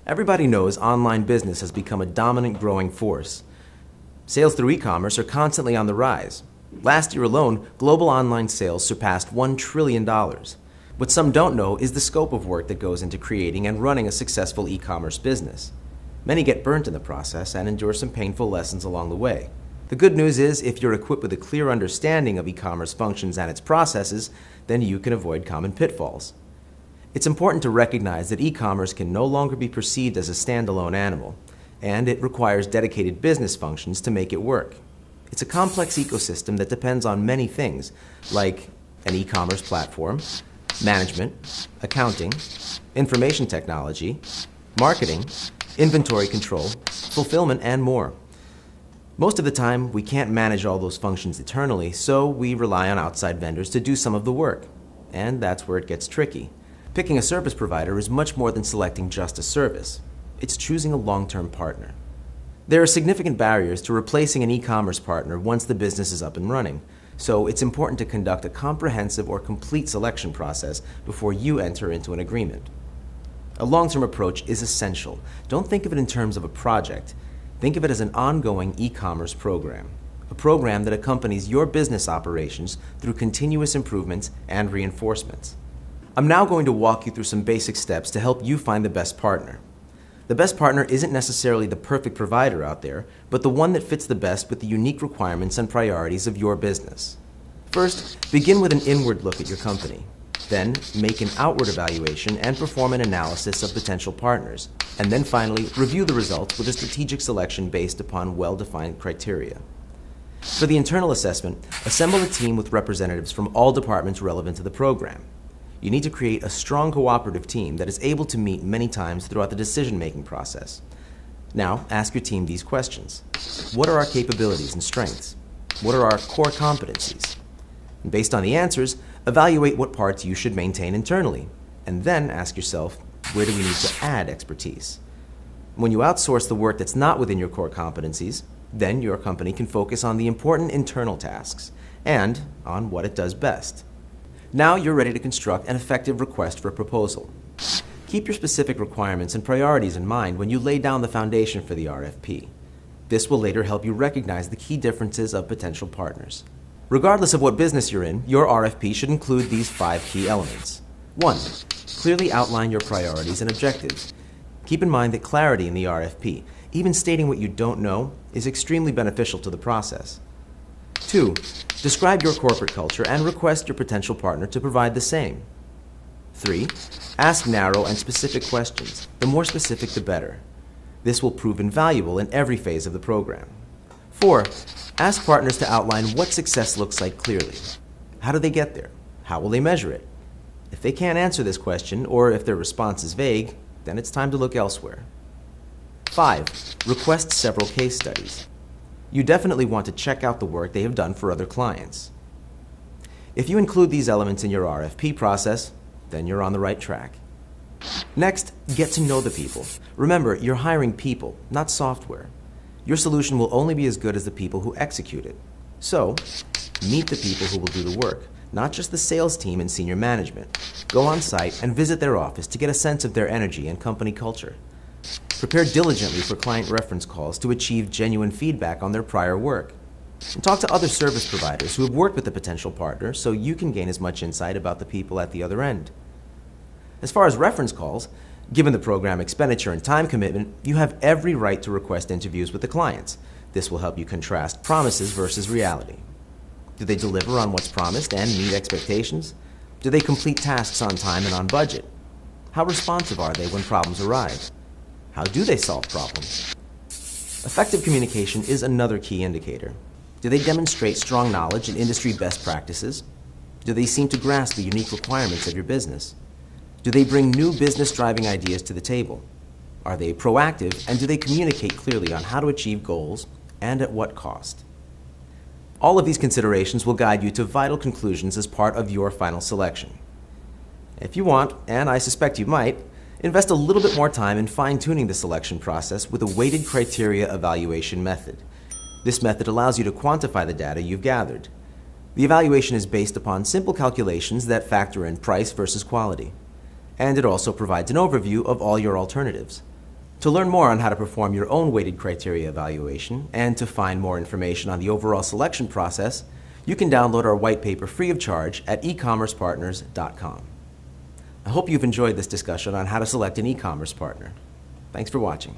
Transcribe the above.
Everybody knows online business has become a dominant growing force. Sales through e-commerce are constantly on the rise. Last year alone, global online sales surpassed $1 trillion. What some don't know is the scope of work that goes into creating and running a successful e-commerce business. Many get burnt in the process and endure some painful lessons along the way. The good news is, if you're equipped with a clear understanding of e-commerce functions and its processes, then you can avoid common pitfalls. It's important to recognize that e-commerce can no longer be perceived as a standalone animal, and it requires dedicated business functions to make it work. It's a complex ecosystem that depends on many things, like an e-commerce platform, management, accounting, information technology, marketing, inventory control, fulfillment, and more. Most of the time, we can't manage all those functions internally, so we rely on outside vendors to do some of the work. And that's where it gets tricky. Picking a service provider is much more than selecting just a service. It's choosing a long-term partner. There are significant barriers to replacing an e-commerce partner once the business is up and running, so it's important to conduct a comprehensive or complete selection process before you enter into an agreement. A long-term approach is essential. Don't think of it in terms of a project. Think of it as an ongoing e-commerce program, a program that accompanies your business operations through continuous improvements and reinforcements. I'm now going to walk you through some basic steps to help you find the best partner. The best partner isn't necessarily the perfect provider out there, but the one that fits the best with the unique requirements and priorities of your business. First, begin with an inward look at your company. Then, make an outward evaluation and perform an analysis of potential partners. And then finally, review the results with a strategic selection based upon well-defined criteria. For the internal assessment, assemble a team with representatives from all departments relevant to the program. You need to create a strong cooperative team that is able to meet many times throughout the decision-making process. Now, ask your team these questions. What are our capabilities and strengths? What are our core competencies? And based on the answers, evaluate what parts you should maintain internally. And then ask yourself, where do we need to add expertise? When you outsource the work that's not within your core competencies, then your company can focus on the important internal tasks and on what it does best. Now you're ready to construct an effective request for a proposal. Keep your specific requirements and priorities in mind when you lay down the foundation for the RFP. This will later help you recognize the key differences of potential partners. Regardless of what business you're in, your RFP should include these 5 key elements. 1. Clearly outline your priorities and objectives. Keep in mind that clarity in the RFP, even stating what you don't know, is extremely beneficial to the process. 2. Describe your corporate culture and request your potential partner to provide the same. 3. Ask narrow and specific questions. The more specific, the better. This will prove invaluable in every phase of the program. 4. Ask partners to outline what success looks like clearly. How do they get there? How will they measure it? If they can't answer this question, or if their response is vague, then it's time to look elsewhere. 5. Request several case studies. You definitely want to check out the work they have done for other clients. If you include these elements in your RFP process, then you're on the right track. Next, get to know the people. Remember, you're hiring people, not software. Your solution will only be as good as the people who execute it. So, meet the people who will do the work, not just the sales team and senior management. Go on site and visit their office to get a sense of their energy and company culture. Prepare diligently for client reference calls to achieve genuine feedback on their prior work. And talk to other service providers who have worked with the potential partner so you can gain as much insight about the people at the other end. As far as reference calls, given the program expenditure and time commitment, you have every right to request interviews with the clients. This will help you contrast promises versus reality. Do they deliver on what's promised and meet expectations? Do they complete tasks on time and on budget? How responsive are they when problems arise? How do they solve problems? Effective communication is another key indicator. Do they demonstrate strong knowledge and industry best practices? Do they seem to grasp the unique requirements of your business? Do they bring new business-driving ideas to the table? Are they proactive, and do they communicate clearly on how to achieve goals and at what cost? All of these considerations will guide you to vital conclusions as part of your final selection. If you want, and I suspect you might, invest a little bit more time in fine-tuning the selection process with a weighted criteria evaluation method. This method allows you to quantify the data you've gathered. The evaluation is based upon simple calculations that factor in price versus quality. And it also provides an overview of all your alternatives. To learn more on how to perform your own weighted criteria evaluation and to find more information on the overall selection process, you can download our white paper free of charge at ecommercepartners.com. I hope you've enjoyed this discussion on how to select an e-commerce partner. Thanks for watching.